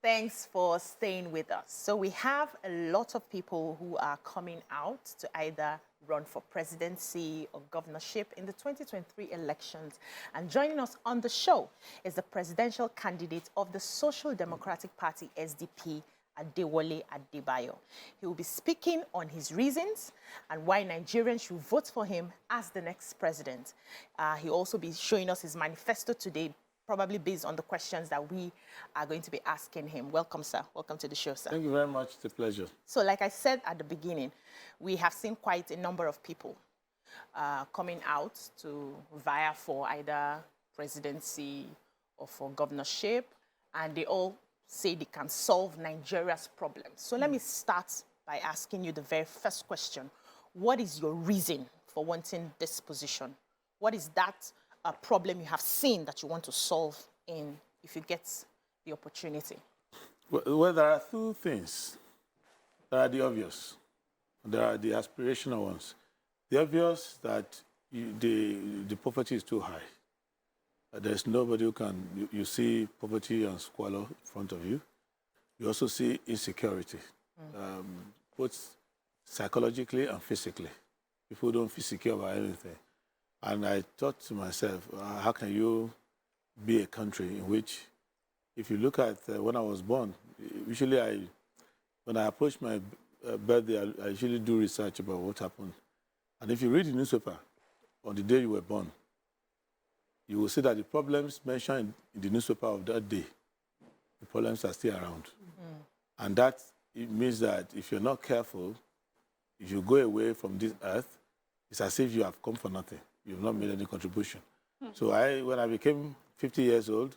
Thanks for staying with us. So we have a lot of people who are coming out to either run for presidency or governorship in the 2023 elections. And joining us on the show is the presidential candidate of the Social Democratic Party, SDP, Adewole Adebayo. He will be speaking on his reasons and why Nigerians should vote for him as the next president. He'll also be showing us his manifesto today, probably based on the questions that we are going to be asking him. Welcome, sir. Welcome to the show, sir. Thank you very much. It's a pleasure. So like I said at the beginning, we have seen quite a number of people coming out to vie for either presidency or for governorship, and they all say they can solve Nigeria's problems. So let me start by asking you the very first question. What is your reason for wanting this position? What is that problem you have seen that you want to solve if you get the opportunity? Well, there are two things. There are the obvious. There are the aspirational ones. The obvious that the poverty is too high. There's nobody who can, you see poverty and squalor in front of you. You also see insecurity, both psychologically and physically. People don't feel secure about anything. And I thought to myself, how can you be a country in which, if you look at when I was born, usually when I approach my birthday, I usually do research about what happened. And if you read the newspaper on the day you were born, you will see that the problems mentioned in the newspaper of that day, the problems are still around. And that it means that if you're not careful, if you go away from this earth, it's as if you have come for nothing. You've not made any contribution. So when I became 50 years old,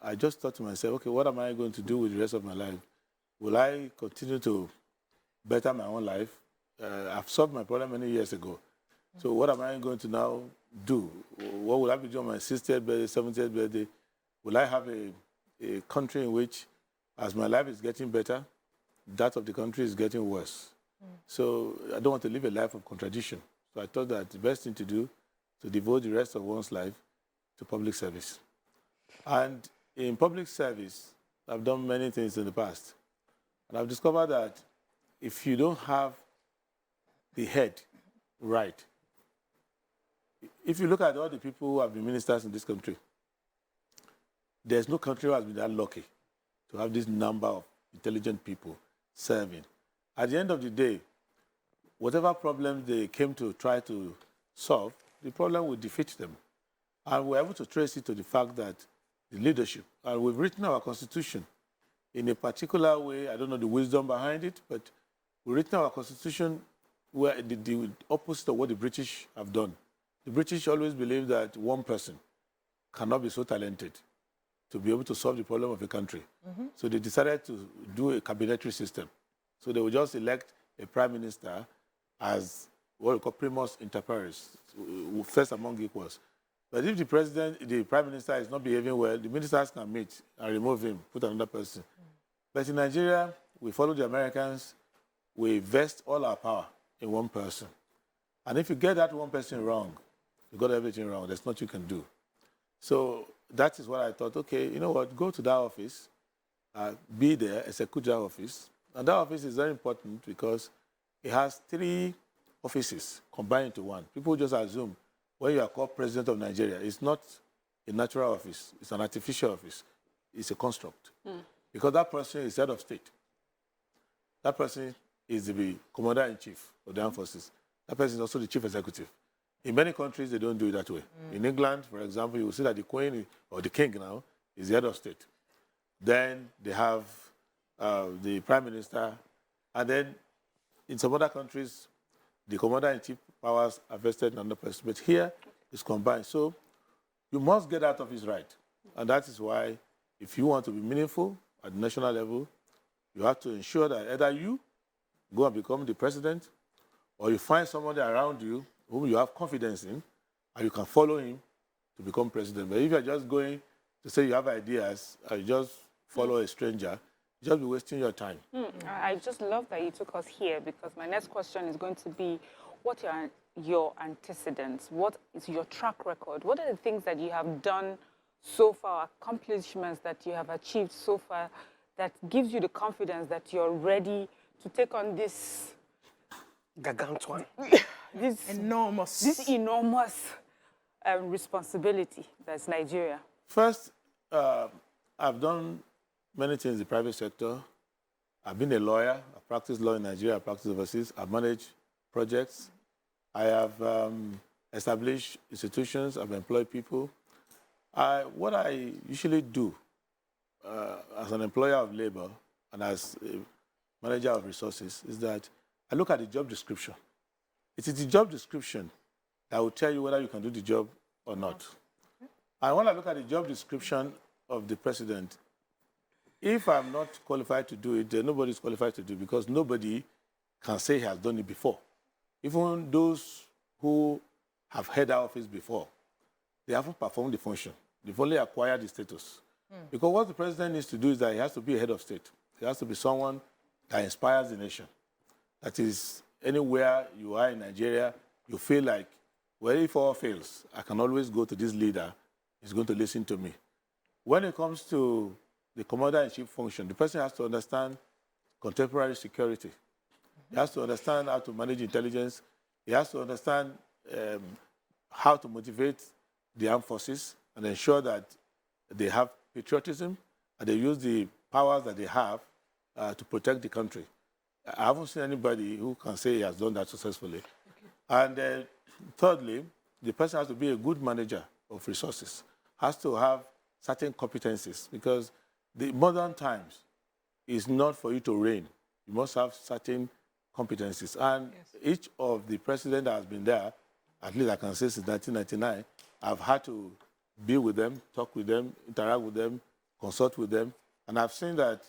I just thought to myself, okay, what am I going to do with the rest of my life? Will I continue to better my own life? I've solved my problem many years ago. So what am I going to now do? What will I be doing on my 60th birthday, 70th birthday? Will I have a country in which, as my life is getting better, that of the country is getting worse? So I don't want to live a life of contradiction. So I thought that the best thing to do is to devote the rest of one's life to public service. And in public service, I've done many things in the past. And I've discovered that if you don't have the head right, if you look at all the people who have been ministers in this country, there's no country who has been that lucky to have this number of intelligent people serving. At the end of the day, whatever problem they came to try to solve, the problem will defeat them. And we're able to trace it to the fact that the leadership, and we've written our constitution in a particular way. I don't know the wisdom behind it, but we've written our constitution where the opposite of what the British have done. The British always believe that one person cannot be so talented to be able to solve the problem of a country. So they decided to do a cabinetary system. So they would just elect a prime minister as what we call primus inter pares, first among equals. But if the prime minister is not behaving well, the ministers can meet and remove him, put another person. But in Nigeria, we follow the Americans, we vest all our power in one person. And if you get that one person wrong, you got everything wrong. There's nothing you can do. So that is what I thought, okay, you know what, go to that office, be there, execute that office. And that office is very important because it has 3 offices combined into one. People just assume when you are called president of Nigeria, it's not a natural office, it's an artificial office. It's a construct. Because that person is head of state. That person is the commander-in-chief of the armed forces. That person is also the chief executive. In many countries, they don't do it that way. In England, for example, you will see that the Queen, or the King now, is the head of state. Then they have the Prime Minister, and then in some other countries, the commander-in-chief powers are vested in another person. But here, it's combined. So you must get that office right. And that is why, if you want to be meaningful at the national level, you have to ensure that either you go and become the president, or you find somebody around you whom you have confidence in, and you can follow him to become president. But if you're just going to say you have ideas, and you just follow a stranger, you just be wasting your time. I just love that you took us here, because my next question is going to be, what are your antecedents? What is your track record? What are the things that you have done so far, accomplishments that you have achieved so far that gives you the confidence that you're ready to take on this Gargantuan. this Enormous. enormous responsibility that's Nigeria? First, I've done many things in the private sector. I've been a lawyer. I practiced law in Nigeria. I practiced overseas. I've managed projects. I have established institutions. I've employed people. What I usually do as an employer of labor and as a manager of resources is that I look at the job description. It is the job description that will tell you whether you can do the job or not. And when I look at the job description of the president, if I'm not qualified to do it, then nobody's qualified to do it because nobody can say he has done it before. Even those who have held that office before, they haven't performed the function. They've only acquired the status. Because what the president needs to do is that he has to be a head of state. He has to be someone that inspires the nation. That is, anywhere you are in Nigeria, you feel like, well, if all fails, I can always go to this leader. He's going to listen to me. When it comes to the commander-in-chief function, the person has to understand contemporary security. He has to understand how to manage intelligence. He has to understand how to motivate the armed forces and ensure that they have patriotism and they use the powers that they have to protect the country. I haven't seen anybody who can say he has done that successfully. And thirdly, the person has to be a good manager of resources, has to have certain competencies because the modern times is not for you to reign. You must have certain competencies. And each of the presidents that has been there, at least I can say since 1999, I've had to be with them, talk with them, interact with them, consult with them. And I've seen that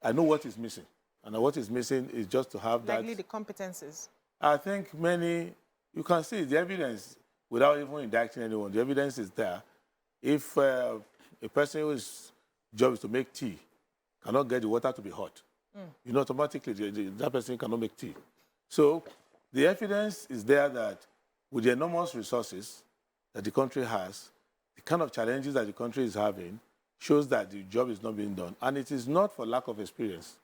I know what is missing. And what is missing is just to have that. Likely the competences. I think many, you can see the evidence without even indicting anyone. The evidence is there. If a person whose job is to make tea cannot get the water to be hot, you know, automatically that person cannot make tea. So the evidence is there that with the enormous resources that the country has, the kind of challenges that the country is having shows that the job is not being done. And it is not for lack of experience.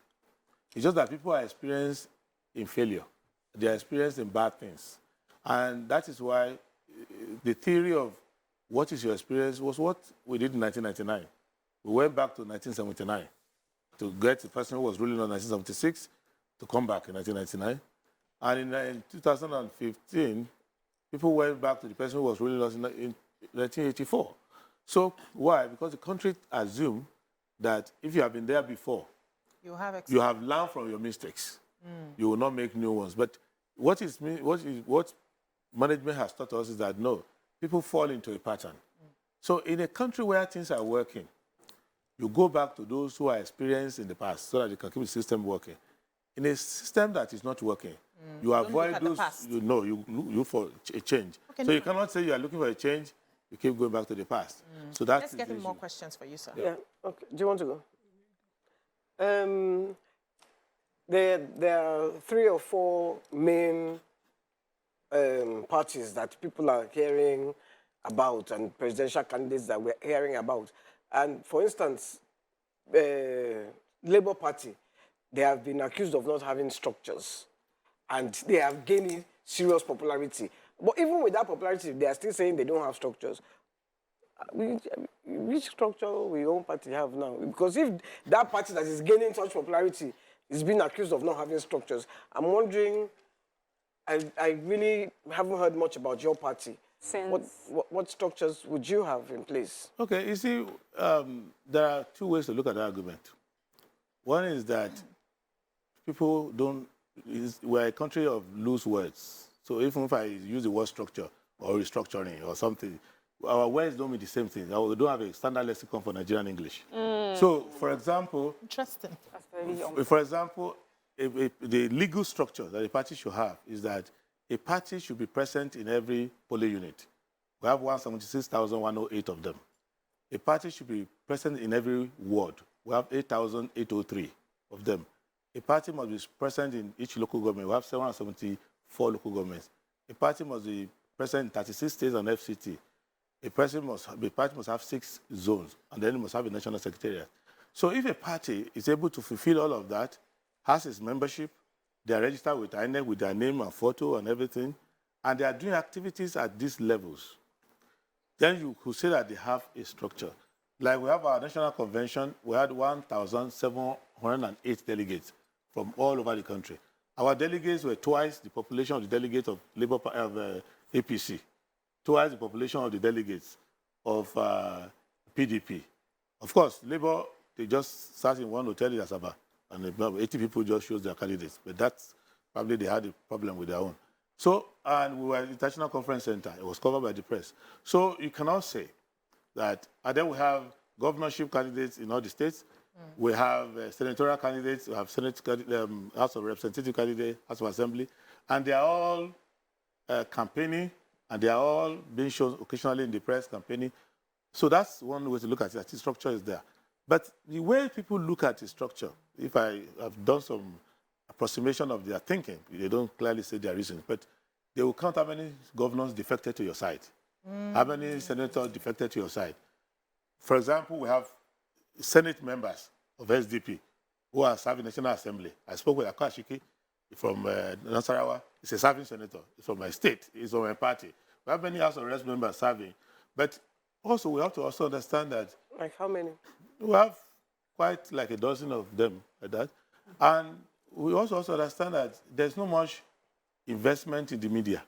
It's just that people are experienced in failure. They are experienced in bad things. And that is why the theory of what is your experience was what we did in 1999. We went back to 1979 to get the person who was ruling on 1976 to come back in 1999. And in 2015, people went back to the person who was ruling us in 1984. So why? Because the country assumed that if you have been there before, you have learned from your mistakes. You will not make new ones. But what management has taught us is that no, people fall into a pattern. So in a country where things are working, you go back to those who are experienced in the past so that you can keep the system working. In a system that is not working, you avoid those, you look for a change. Okay, so you cannot say you are looking for a change, you keep going back to the past. So that's Let's get more questions for you, sir. Yeah, okay. Do you want to go? There are 3 or 4 main parties that people are hearing about and presidential candidates that we're hearing about. And for instance, Labour Party, they have been accused of not having structures and they have gained serious popularity. But even with that popularity, they are still saying they don't have structures. Which structure will your own party have now? Because if that party that is gaining such popularity is being accused of not having structures, I'm wondering, I really haven't heard much about your party. What structures would you have in place? Okay, you see, there are 2 ways to look at the argument. One is that people don't, we're a country of loose words. So even if I use the word structure or restructuring or something, our words don't mean the same thing. We don't have a standard lexicon for Nigerian English. So, for example, interesting. For example, the legal structure that a party should have is that a party should be present in every polling unit. We have 176,108 of them. A party should be present in every ward. We have 8,803 of them. A party must be present in each local government. We have 774 local governments. A party must be present in 36 states and FCT. A party must have 6 zones, and then it must have a national secretariat. So if a party is able to fulfill all of that, has its membership, they are registered with INEC with their name and photo and everything, and they are doing activities at these levels, then you could say that they have a structure. Like we have our national convention, we had 1,708 delegates from all over the country. Our delegates were twice the population of the delegates of APC, twice the population of the delegates of PDP. Of course, Labour, they just sat in one hotel in Asaba, and 80 people just chose their candidates. But that's probably they had a problem with their own. So, and we were at the International Conference Center. It was covered by the press. So you cannot say that, and then we have governorship candidates in all the states. We have senatorial candidates, we have Senate, House of Representative candidates, House of Assembly, and they are all campaigning, and they are all being shown occasionally in the press campaigning. So that's one way to look at it, that the structure is there. But the way people look at the structure, if I have done some approximation of their thinking, they don't clearly say their reasons, but they will count how many governors defected to your side, how many senators defected to your side. For example, we have Senate members of SDP who are serving National Assembly. I spoke with Akashiki from Nasarawa. He's a serving senator. He's from my state. He's from my party. We have many House of Reps members serving. But also, we have to also understand that... Like how many? We have quite like a dozen of them like that. And we also understand that there's not much investment in the media.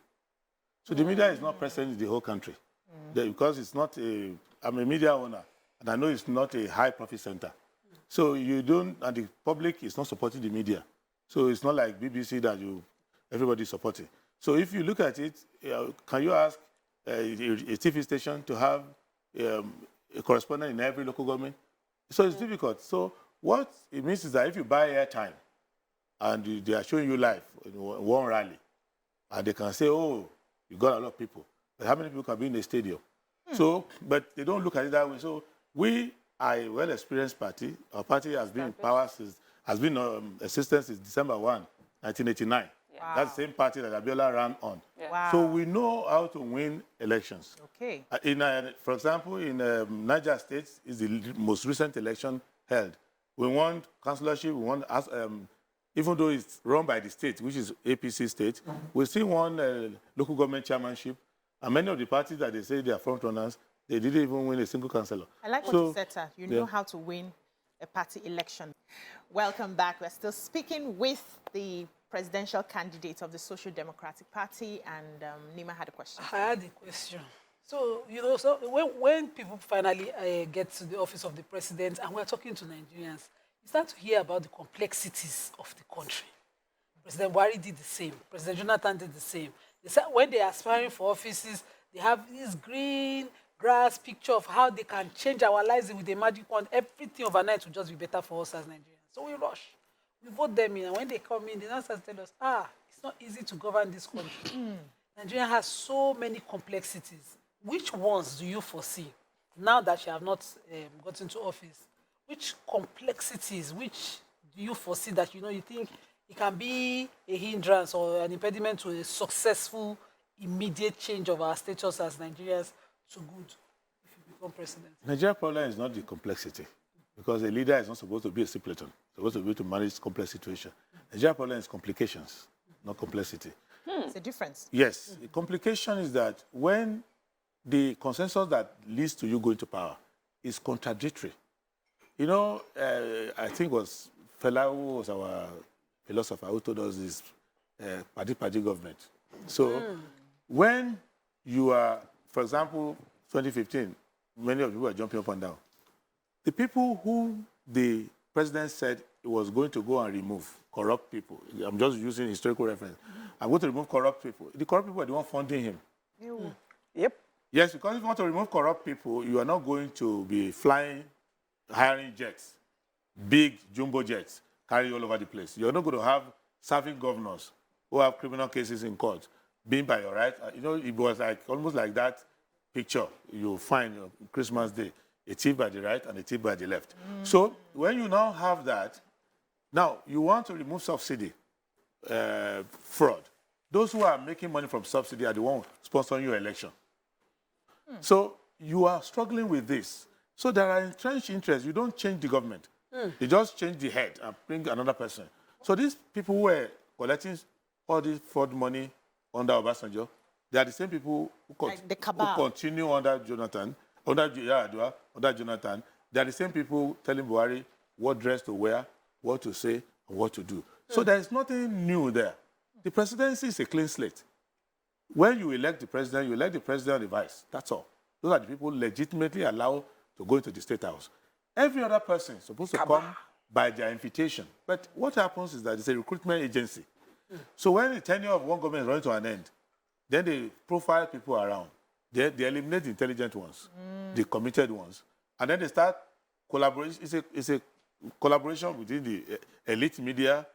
So the media is not present in the whole country. Because it's not a... I'm a media owner, and I know it's not a high-profit center. So you don't... And the public is not supporting the media. So it's not like BBC that everybody is supporting. So if you look at it, can you ask a TV station to have a correspondent in every local government? So it's difficult. So what it means is that if you buy airtime and they are showing you live in one rally, and they can say, oh, you got a lot of people. But how many people can be in the stadium? So, but they don't look at it that way. So we are a well-experienced party. Our party has been in power has been existence since December 1, 1989. Wow. That's the same party that Abiola ran on. Yeah. Wow. So we know how to win elections. Okay. For example, in Niger State is the most recent election held. We won councillorship, we won, even though it's run by the state, which is APC state, we still won local government chairmanship. And many of the parties that they say they are front runners, they didn't even win a single councillor. I like what you said, sir. You know how to win a party election. Welcome back. We're still speaking with the presidential candidate of the Social Democratic Party, and Nima had a question. I had a question. So, you know, so when people finally get to the office of the president and we're talking to Nigerians, you start to hear about the complexities of the country. President Buhari did the same. President Jonathan did the same. They said when they are aspiring for offices, they have this green grass picture of how they can change our lives with a magic wand. Everything overnight will just be better for us as Nigerians. So we rush. We vote them in, and when they come in, they now start to tell us, it's not easy to govern this country. Nigeria has so many complexities. Which ones do you foresee, now that you have not got into office, which complexities, which do you foresee that, you know, you think it can be a hindrance or an impediment to a successful, immediate change of our status as Nigerians to good if you become president? Nigeria's problem is not the complexity, because a leader is not supposed to be a simpleton. Supposed to be able to manage complex situations. Nigeria's problem is complications, not complexity. It's a difference. Yes, the complication is that when the consensus that leads to you going to power is contradictory. You know, I think it was Fela who was our philosopher who told us this party government. So when you are, for example, 2015, many of you were jumping up and down. The people who the president said he was going to go and remove corrupt people, I'm just using historical reference, I'm going to remove corrupt people. The corrupt people are the one funding him. Yep. Yes, because if you want to remove corrupt people, you are not going to be hiring jets, big jumbo jets, carry all over the place. You're not going to have serving governors who have criminal cases in court, being by your right. You know, it was like almost like that picture you find on Christmas Day, a thief by the right and a thief by the left. So when you now have that, now you want to remove subsidy, fraud. Those who are making money from subsidy are the ones sponsoring your election. So you are struggling with this. So there are entrenched interests. You don't change the government. They just change the head and bring another person. So these people who were collecting all this fraud money under Obasanjo, they are the same people Like the who cabal. continue under Jonathan, under Yar'Adua, under Jonathan. They are the same people telling Buhari what dress to wear, what to say, and what to do. So there is nothing new there. The presidency is a clean slate. When you elect the president, you elect the president and the vice. That's all. Those are the people legitimately allowed to go into the State House. Every other person is supposed to come by their invitation. But what happens is that it's a recruitment agency. So when the tenure of one government is running to an end, then they profile people around. They eliminate the intelligent ones, the committed ones. And then they start collaboration. It's a collaboration within the elite media,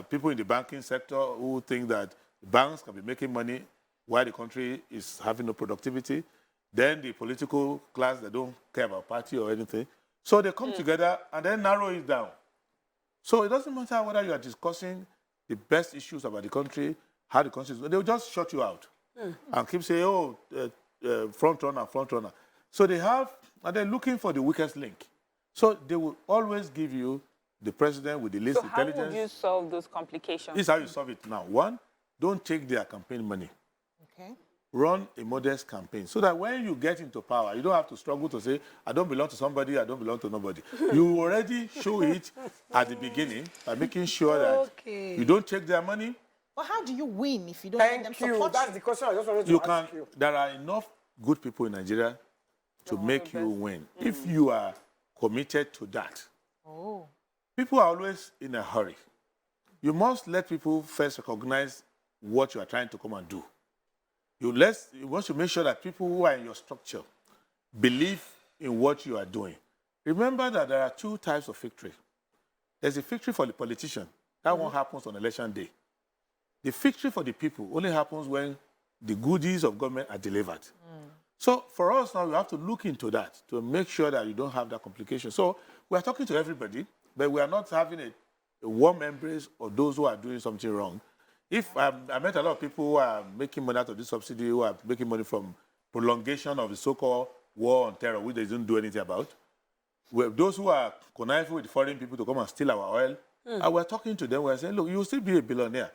people in the banking sector who think that banks can be making money while the country is having no productivity. Then the political class that don't care about party or anything. So they come together and then narrow it down. So it doesn't matter whether you are discussing the best issues about the country, how the country is, they'll just shut you out and keep saying, oh, front runner, front runner. So they have, and they're looking for the weakest link. So they will always give you the president with the least So how intelligence. would you solve those complications? This is how you solve it now. One, don't take their campaign money. Okay. Run a modest campaign so that when you get into power, you don't have to struggle to say, I don't belong to somebody, I don't belong to nobody. You already show it at the beginning by making sure that you don't take their money. But how do you win if you don't let them Thank you. support That's you? the question I just wanted to You ask can. you. There are enough good people in Nigeria to make you win if you are committed to that. Oh. People are always in a hurry. You must let people first recognize what you are trying to come and do. You want to make sure that people who are in your structure believe in what you are doing. Remember that there are two types of victory. There's a victory for the politician. That one happens on election day. The victory for the people only happens when the goodies of government are delivered. So for us now, we have to look into that to make sure that you don't have that complication. So we are talking to everybody, but we are not having a warm embrace of those who are doing something wrong. If I met a lot of people who are making money out of this subsidy, who are making money from prolongation of the so-called war on terror, which they don't do anything about. Those who are conniving with foreign people to come and steal our oil, and we're talking to them, we're saying, look, you'll still be a billionaire,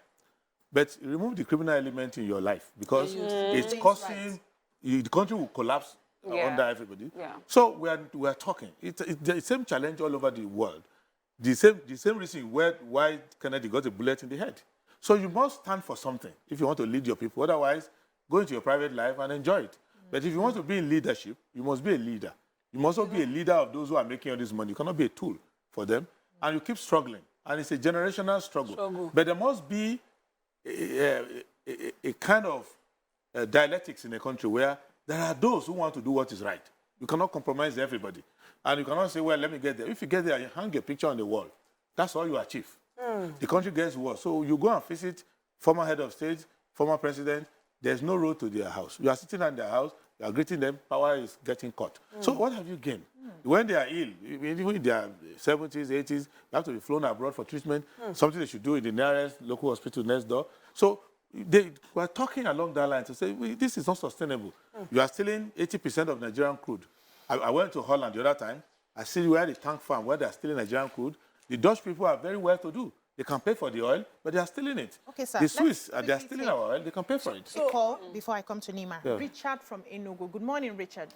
but remove the criminal element in your life because it's causing, the country will collapse under everybody. Yeah. So we are talking. It's the same challenge all over the world. The same reason why Kennedy got a bullet in the head. So you must stand for something if you want to lead your people. Otherwise, go into your private life and enjoy it. But if you want to be in leadership, you must be a leader. You must also be a leader of those who are making all this money. You cannot be a tool for them. And you keep struggling. And it's a generational struggle. But there must be a kind of dialectics in a country where there are those who want to do what is right. You cannot compromise everybody. And you cannot say, well, let me get there. If you get there, you hang your picture on the wall. That's all you achieve. The country gets worse. So you go and visit former head of state, former president, there's no road to their house. You are sitting in their house, you are greeting them, power is getting cut. So what have you gained? When they are ill, even in their 70s, 80s, you have to be flown abroad for treatment, something they should do in the nearest local hospital next door. So they were talking along that line to say, this is not sustainable. You are stealing 80% of Nigerian crude. I went to Holland the other time. I see where the tank farm, where they are stealing Nigerian crude. The Dutch people are very well to do. They can pay for the oil, but they are stealing it. Okay, sir. The Swiss, they are stealing our oil. They can pay for it. A call before I come to Nima. Yeah. Richard from Enugu. Good morning, Richard.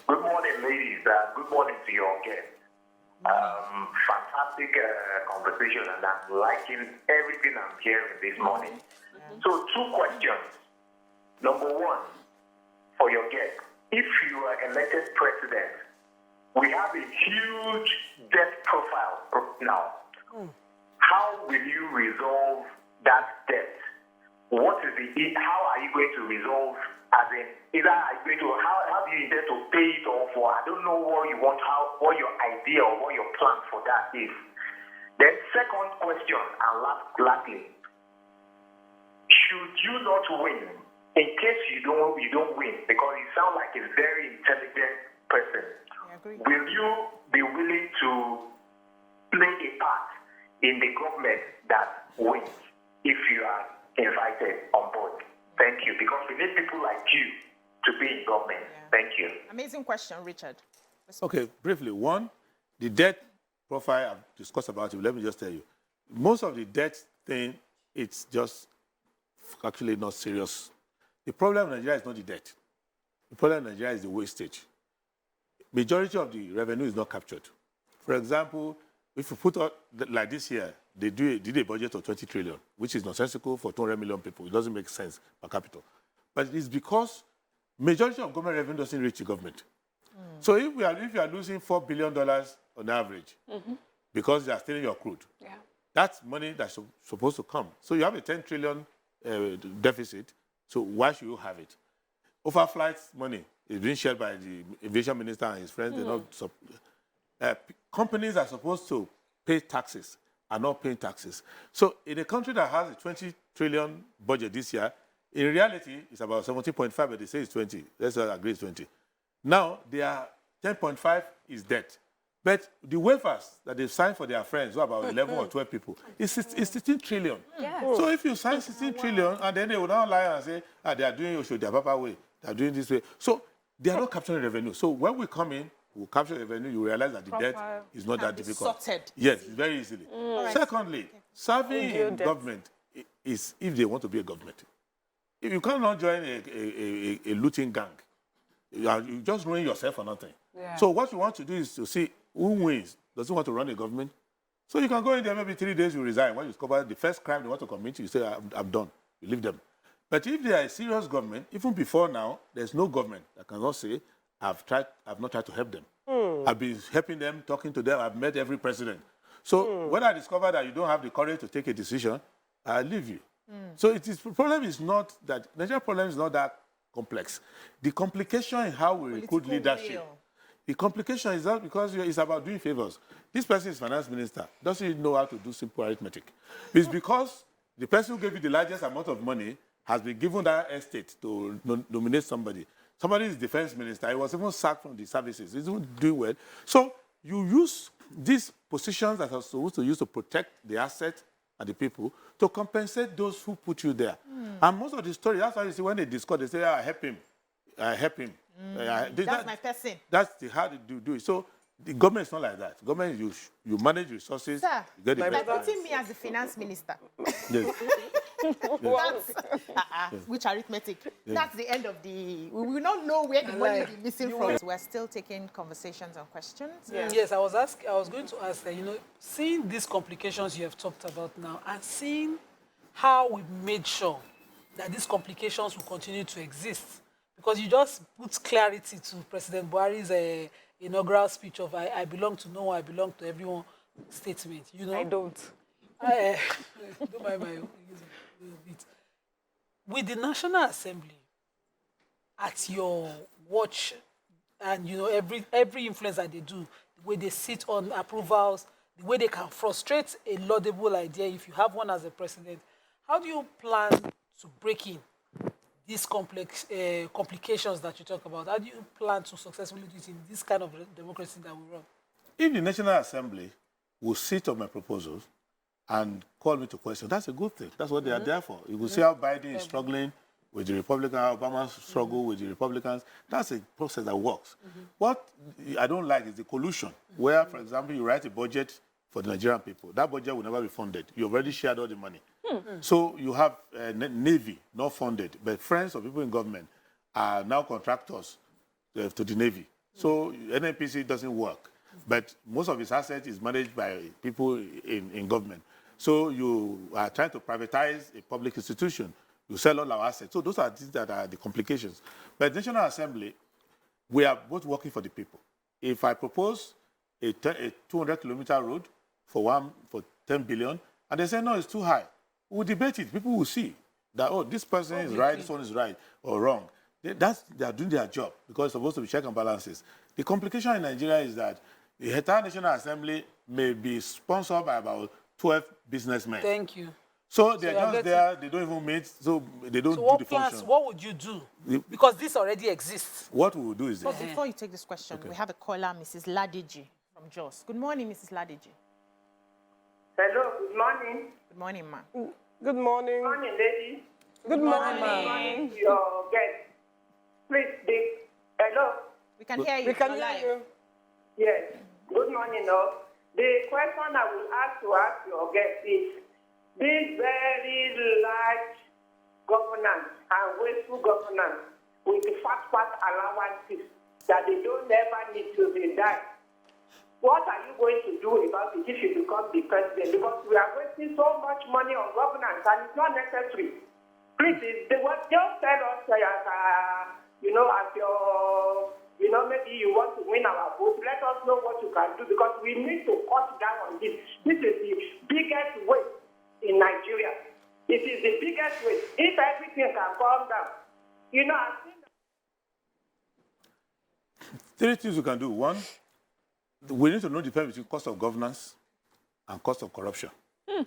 Good morning, ladies. Good morning to your guests. Fantastic conversation, and I'm liking everything I'm hearing this morning. So, two questions. Number one, for your guest, if you are elected president, we have a huge debt profile now. How will you resolve that debt? What is how are you going to resolve? As in, either are you going to how do you intend to pay it off, or I don't know what you want, what your idea or what your plan for that is. Then second question, and lastly, should you not win, in case you don't win, because you sound like a very intelligent person, will you be willing to play a part in the government that wins if you are invited on board? Thank you, because we need people like you to be in government. Thank you. Amazing question, Richard. Okay, briefly. One, the debt profile I've discussed about it, let me just tell you. Most of the debt thing, it's just actually not serious. The problem in Nigeria is not the debt. The problem in Nigeria is the wastage. Majority of the revenue is not captured. For example, if you put out, like this year, they did a budget of 20 trillion, which is nonsensical for 200 million people. It doesn't make sense per capita. But it's because majority of government revenue doesn't reach the government. So if you are losing $4 billion on average, because they are stealing your crude, that's money that's supposed to come. So you have a 10 trillion deficit, so why should you have it? Overflight money is being shared by the aviation minister and his friends. Companies are supposed to pay taxes, are not paying taxes. So in a country that has a 20 trillion budget this year, in reality, it's about 17.5, but they say it's 20. Let's agree it's 20. Now, their 10.5 is debt. But the waivers that they've signed for their friends, who are about 11 or 12 people, is 16 trillion. Yes. So if you sign 16 trillion, and then they will now lie and say, they are doing Osho, their papa way, they are doing this way. So they are not capturing revenue. So when we come in, we'll capture revenue, you realize that the debt is not that difficult. Sorted. Yes, very easily. Secondly, serving in government is if they want to be a government. If you cannot join a looting gang, you just ruin yourself for nothing. Yeah. So what you want to do is to see who wins. Does he want to run a government? So you can go in there, maybe 3 days, you resign. When you discover the first crime they want to commit, you say, I'm done. You leave them. But if they are a serious government, even before now, there's no government that cannot say, I've not tried to help them. I've been helping them, talking to them. I've met every president. So when I discover that you don't have the courage to take a decision, I leave you. So the problem is not that, Nigerian problem is not that complex. The complication in how we recruit leadership, the complication is not because it's about doing favors. This person is finance minister, doesn't know how to do simple arithmetic. It's because the person who gave you the largest amount of money has been given that estate to nominate somebody. Somebody is defense minister. He was even sacked from the services. He's even doing well. So you use these positions that are supposed to use to protect the asset and the people to compensate those who put you there. And most of the story, that's why you see when they discuss, they say, I help him. I help him. That's my person. That's how they do it. So the government is not like that. Government, you manage resources. Sir, you get the by best putting me as the finance minister, Yes. which arithmetic, that's the end of the... We will not know where the money is missing from. We're still taking conversations and questions. Yes, I was going to ask that, seeing these complications you have talked about now and seeing how we made sure that these complications will continue to exist, because you just put clarity to President Buhari's inaugural speech of I belong to no one, I belong to everyone statement, I don't. Don't mind my bit. With the National Assembly at your watch, and every influence that they do, the way they sit on approvals, the way they can frustrate a laudable idea if you have one as a president, how do you plan to break in these complex complications that you talk about? How do you plan to successfully do it in this kind of democracy that we run? If the National Assembly will sit on my proposals and call me to question, that's a good thing. That's what they are there for. You will see how Biden is struggling with the Republicans, how Obama struggle with the Republicans. That's a process that works. What I don't like is the collusion, where, for example, you write a budget for the Nigerian people. That budget will never be funded. You already shared all the money. So you have Navy not funded, but friends of people in government are now contractors to the Navy. So NNPC doesn't work. But most of its assets is managed by people in government. So you are trying to privatize a public institution. You sell all our assets. So those are things that are the complications. But the National Assembly, we are both working for the people. If I propose a 200-kilometer road for 10 billion, and they say, no, it's too high, we'll debate it. People will see that, oh, this person is right, this one is right or wrong. They are doing their job because it's supposed to be check and balances. The complication in Nigeria is that the entire National Assembly may be sponsored by about 12 businessmen. Thank you. So they're just there, they don't even meet, so they don't do the function. What would you do? Because this already exists. What we will do is this. But before you take this question, we have a caller, Mrs. Ladiji from Jos. Good morning, Mrs. Ladiji. Hello, good morning. Good morning, ma'am. Good morning. Good morning, ladies. Good morning. Good morning to your guest. Please, hello. We can hear you. We can You're hear live. you. Yes. Good morning, all. The question I will ask your guest is, this very large governance and wasteful governance with the fast allowances that they don't ever need to be done, what are you going to do about it if you become the president? Because we are wasting so much money on governance and it's not necessary. Please, just tell us, as your, maybe you want to win our vote, let us know what you can do because we need to cut down on this. This is the biggest waste in Nigeria. It is the biggest waste. If everything can calm down, I think. Three things we can do. One, we need to know the difference between cost of governance and cost of corruption. There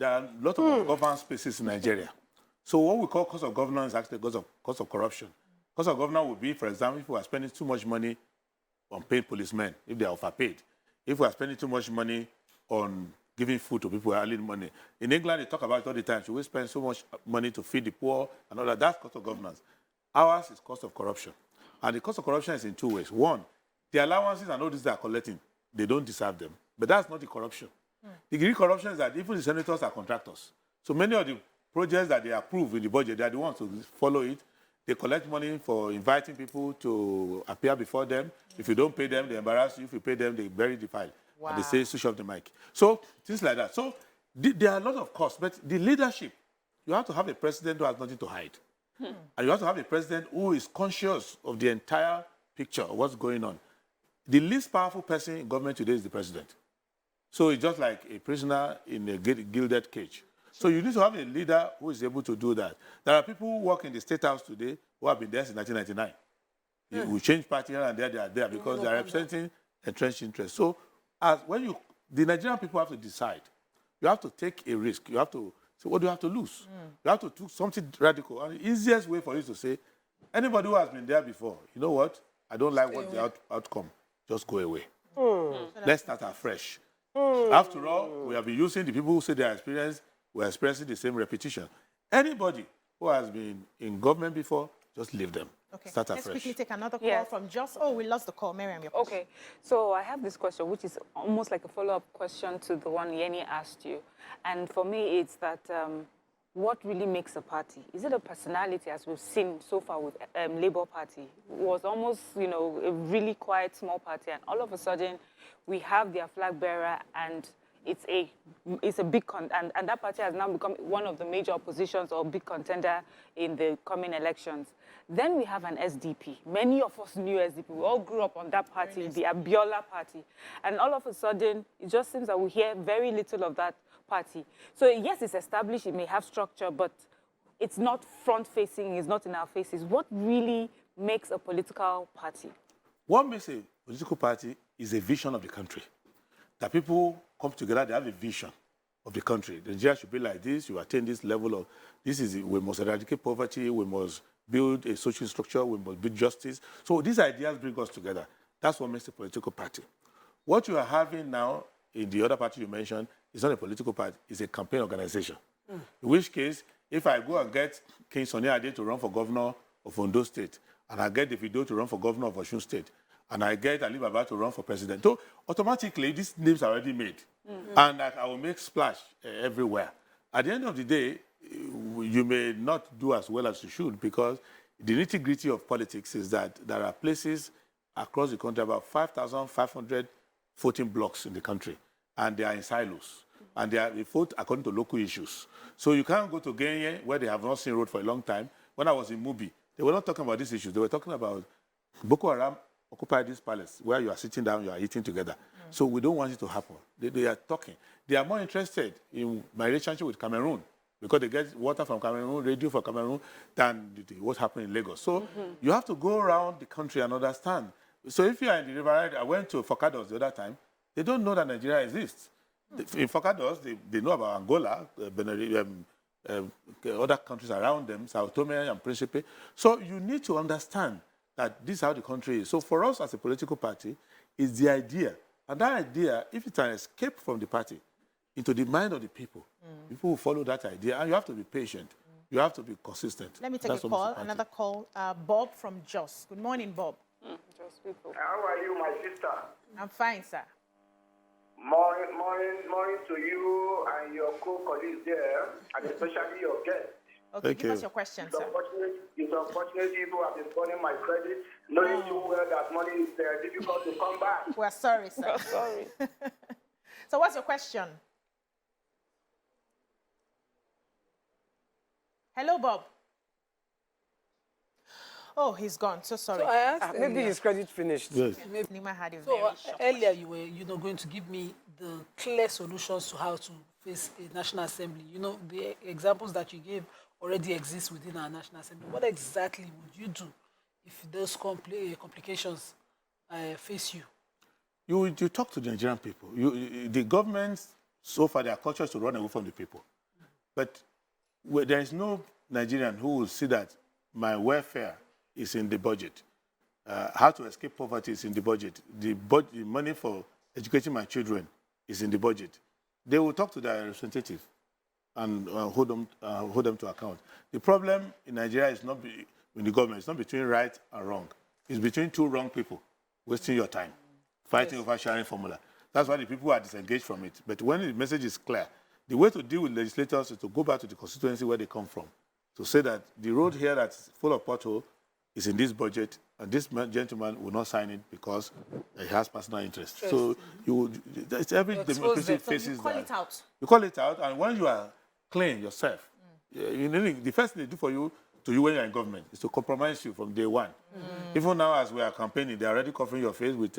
are a lot of governance spaces in Nigeria. So what we call cost of governance is actually cost of corruption. Cost of governance would be, for example, if we are spending too much money on paying policemen, if they are overpaid. If we are spending too much money on giving food to people who are earning money. In England, they talk about it all the time. Should we spend so much money to feed the poor and all that? That's cost of governance. Ours is cost of corruption. And the cost of corruption is in two ways. One, the allowances and all this they are collecting, they don't deserve them. But that's not the corruption. The real corruption is that even the senators are contractors. So many of the projects that they approve in the budget, they are the ones to follow it. They collect money for inviting people to appear before them. If you don't pay them, they embarrass you. If you pay them, they bury the file. Wow. And they say, switch off the mic. So things like that. So there are a lot of costs. But the leadership, you have to have a president who has nothing to hide. And you have to have a president who is conscious of the entire picture of what's going on. The least powerful person in government today is the president. So it's just like a prisoner in a gilded cage. So you need to have a leader who is able to do that. There are people who work in the State House today who have been there since 1999. We change party here and there, they are there because they are representing entrenched interests. So the Nigerian people have to decide. You have to take a risk. You have to. So what do you have to lose? You have to do something radical. And the easiest way for you to say, anybody who has been there before, you know what? I don't like what the outcome. Just go away. Let's start afresh. After all, we have been using the people who say they are experienced, we are experiencing the same repetition. Anybody who has been in government before, just leave them. Okay. Start Let's afresh. quickly take another call from Just. Oh, we lost the call. Miriam, your question. Okay, so I have this question, which is almost like a follow-up question to the one Yeni asked you. And for me, it's that what really makes a party? Is it a personality, as we've seen so far with Labour Party? It was almost, a really quiet, small party, and all of a sudden, we have their flag bearer, and it's a big and that party has now become one of the major oppositions or big contender in the coming elections. Then we have an SDP. Many of us knew SDP. We all grew up on that party, the Abiola party. And all of a sudden, it just seems that we hear very little of that party. So yes, it's established, it may have structure, but it's not front-facing, it's not in our faces. What really makes a political party? What makes a political party is a vision of the country. That people come together, they have a vision of the country. Nigeria should be like this, you attain this level of, we must eradicate poverty, we must build a social structure, we must build justice. So these ideas bring us together. That's what makes a political party. What you are having now in the other party you mentioned is not a political party, it's a campaign organization. In which case, if I go and get King Sunny Ade to run for governor of Ondo State, and I get Davido to run for governor of Osun State, and I get Ali Baba to run for president, so automatically these names are already made. And I will make splash everywhere. At the end of the day, you may not do as well as you should because the nitty-gritty of politics is that there are places across the country, about 5,500 voting blocks in the country, and they are in silos. And they vote according to local issues. So you can't go to Genya, where they have not seen road for a long time. When I was in Mubi, they were not talking about these issues. They were talking about Boko Haram occupied this palace, where you are sitting down, you are eating together. So we don't want it to happen. They are talking. They are more interested in my relationship with Cameroon, because they get water from Cameroon, radio from Cameroon, than what's happening in Lagos. So you have to go around the country and understand. So if you are in the river, I went to Focados the other time, they don't know that Nigeria exists. In Focados, they know about Angola, other countries around them, Sao Tome and Principe. So you need to understand that this is how the country is. So for us as a political party, it's the idea. And that idea, if it's an escape from the party into the mind of the people, people will follow that idea. And you have to be patient. You have to be consistent. Let me take a call, another call. Bob from Jos. Good morning, Bob. those people. How are you, my sister? I'm fine, sir. Morning to you and your co-colleagues there, and especially your guest. Okay, Thank give you. us your question, It's sir. unfortunate people have been burning my credit, knowing too well that money is difficult to come back. We're sorry, sir. Sorry. So what's your question? Hello, Bob. Oh, he's gone. So sorry. So I asked Maybe earlier, his credit finished. Yes. Nima had a so very short earlier you were, going to give me the clear solutions to how to face a National Assembly. The examples that you gave already exist within our National Assembly. What exactly would you do if those complications face you? You talk to the Nigerian people. The government, so far, their culture is to run away from the people. But there is no Nigerian who will see that my welfare is in the budget. How to escape poverty is in the budget. The money for educating my children is in the budget. They will talk to their representative and hold them to account. The problem in Nigeria is not in the government. It's not between right and wrong. It's between two wrong people wasting your time, fighting over sharing formula. That's why the people are disengaged from it. But when the message is clear, the way to deal with legislators is to go back to the constituency where they come from, to say that the road here that's full of pothole is in this budget, and this gentleman will not sign it because he has personal interest. So it's every democracy faces You call that. it out. You call it out, and when you are clean yourself, the first thing they do for you, to you when you're in government, is to compromise you from day one. Even now, as we are campaigning, they're already covering your face with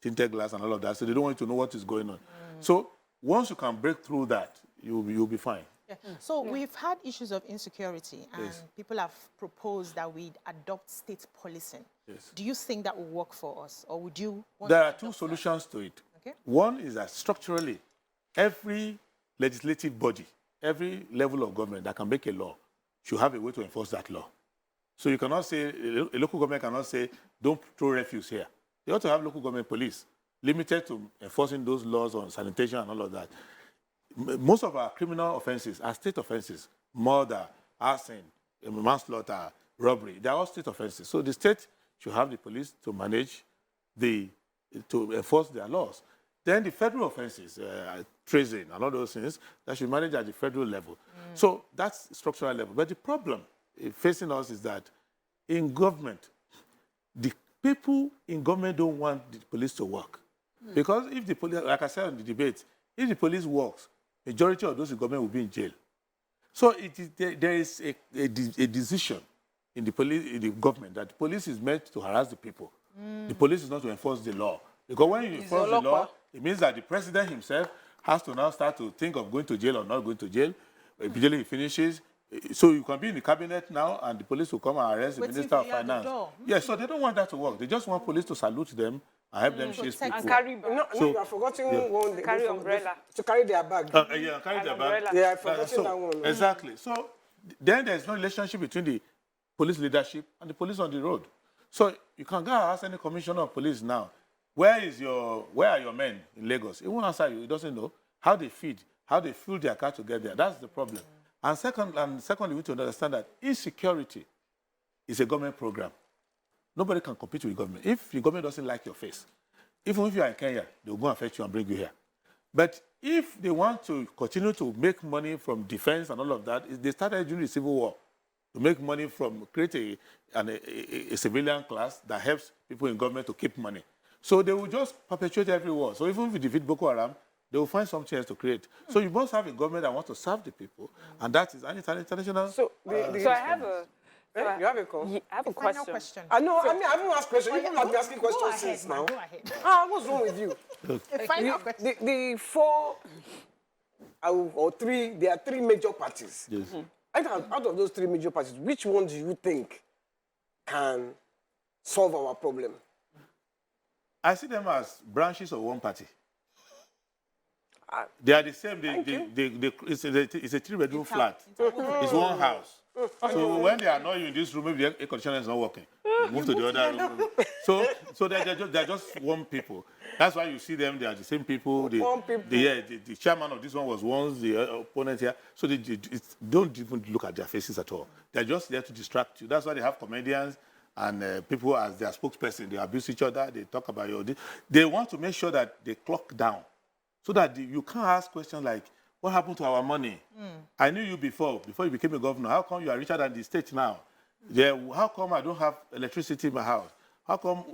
tinted glass and all of that, so they don't want you to know what is going on. So once you can break through that, you'll be fine. Yeah. So we've had issues of insecurity, and Yes. people have proposed that we adopt state policing. Yes. Do you think that will work for us, or would you want There to are two adopt solutions to it. Okay. One is that structurally, every legislative body, every level of government that can make a law should have a way to enforce that law. So you cannot say, a local government cannot say, don't throw refuse here. They ought to have local government police limited to enforcing those laws on sanitation and all of that. Most of our criminal offenses are state offenses. Murder, arson, manslaughter, robbery, they're all state offenses. So the state should have the police to manage to enforce their laws. Then the federal offenses, treason and all those things, that should manage at the federal level. So that's structural level. But the problem facing us is that in government, the people in government don't want the police to work. Because if the police, like I said in the debate, if the police works, majority of those in government will be in jail. So there is a decision in the government that the police is meant to harass the people. The police is not to enforce the law. Because when you enforce the law, it means that the president himself has to now start to think of going to jail or not going to jail. Immediately he finishes. So you can be in the cabinet now and the police will come and arrest the Minister of Finance. Yes, so they don't want that to work. They just want police to salute them and help them chase people. And carry bag. No, you are forgetting one. Carry umbrella. To carry their bag. Yeah, carry their bag. umbrella. Yeah, I forgot that one. Exactly. So then there's no relationship between the police leadership and the police on the road. So you can go and ask any commissioner of police now, where are your men in Lagos? He won't answer you. He doesn't know how they feed, how they fuel their car to get there. That's the problem. And secondly, we need to understand that insecurity is a government program. Nobody can compete with the government. If the government doesn't like your face, even if you are in Kenya, they will go and fetch you and bring you here. But if they want to continue to make money from defense and all of that, they started during the Civil War to make money from create a civilian class that helps people in government to keep money. So they will just perpetuate every war. So even if you defeat Boko Haram, they will find some chance to create. So you must have a government that wants to serve the people, and that is an international. So, So I have a... you have a call? I have a Final question. question. I know, I haven't asked questions. You have been asking Go questions ahead, since man, now. Go ahead. What's wrong with you? A final question. The four or three, there are three major parties. Yes. Out of those three major parties, which one do you think can solve our problem? I see them as branches of one party. They are the same. It's a three-bedroom flat. It's one house. So when they annoy you in this room, maybe the air conditioner is not working, you move to the other room. So they're just one people. That's why you see them. They are the same people. The chairman of this one was once the opponent here. So they don't even look at their faces at all. They're just there to distract you. That's why they have comedians and people as their spokesperson, they abuse each other, they talk about your... They want to make sure that they clock down so that you can't ask questions like, what happened to our money? I knew you before you became a governor. How come you are richer than the state now? Yeah, how come I don't have electricity in my house? How come,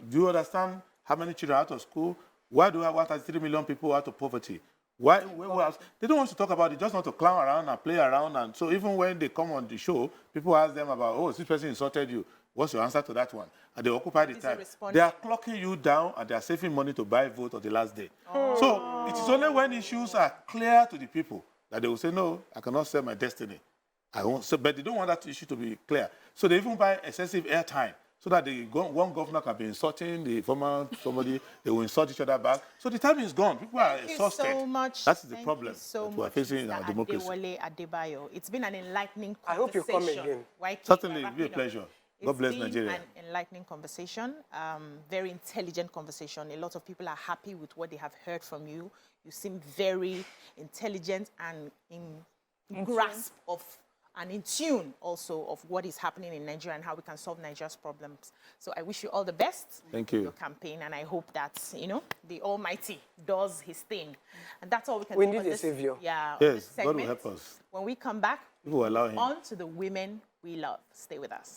do you understand how many children are out of school? Why do I want 33 million people out of poverty? Why else? They don't want to talk about it, just want to clown around and play around. And so even when they come on the show, people ask them about, oh, this person insulted you. What's your answer to that one? And they occupy the time. They are clocking you down and they are saving money to buy vote on the last day. So it is only when issues are clear to the people that they will say, no, I cannot sell my destiny. I won't. So, but they don't want that issue to be clear. So they even buy excessive airtime so that one governor can be insulting the former somebody, they will insult each other back. So the time is gone. People are exhausted. Thank you so much. That's the problem that we are facing in our democracy. Adewole Adebayo. It's been an enlightening conversation. I hope you come again. Certainly, it'll be a pleasure. God bless Nigeria. It's been an enlightening conversation, very intelligent conversation. A lot of people are happy with what they have heard from you. You seem very intelligent and in grasp of and in tune also of what is happening in Nigeria and how we can solve Nigeria's problems. So I wish you all the best. Thank you. In your campaign, and I hope that, the Almighty does his thing. And that's all we can do. We need a savior. Yeah. Yes, God will help us. When we come back, People will allow him. on to the women we love. Stay with us.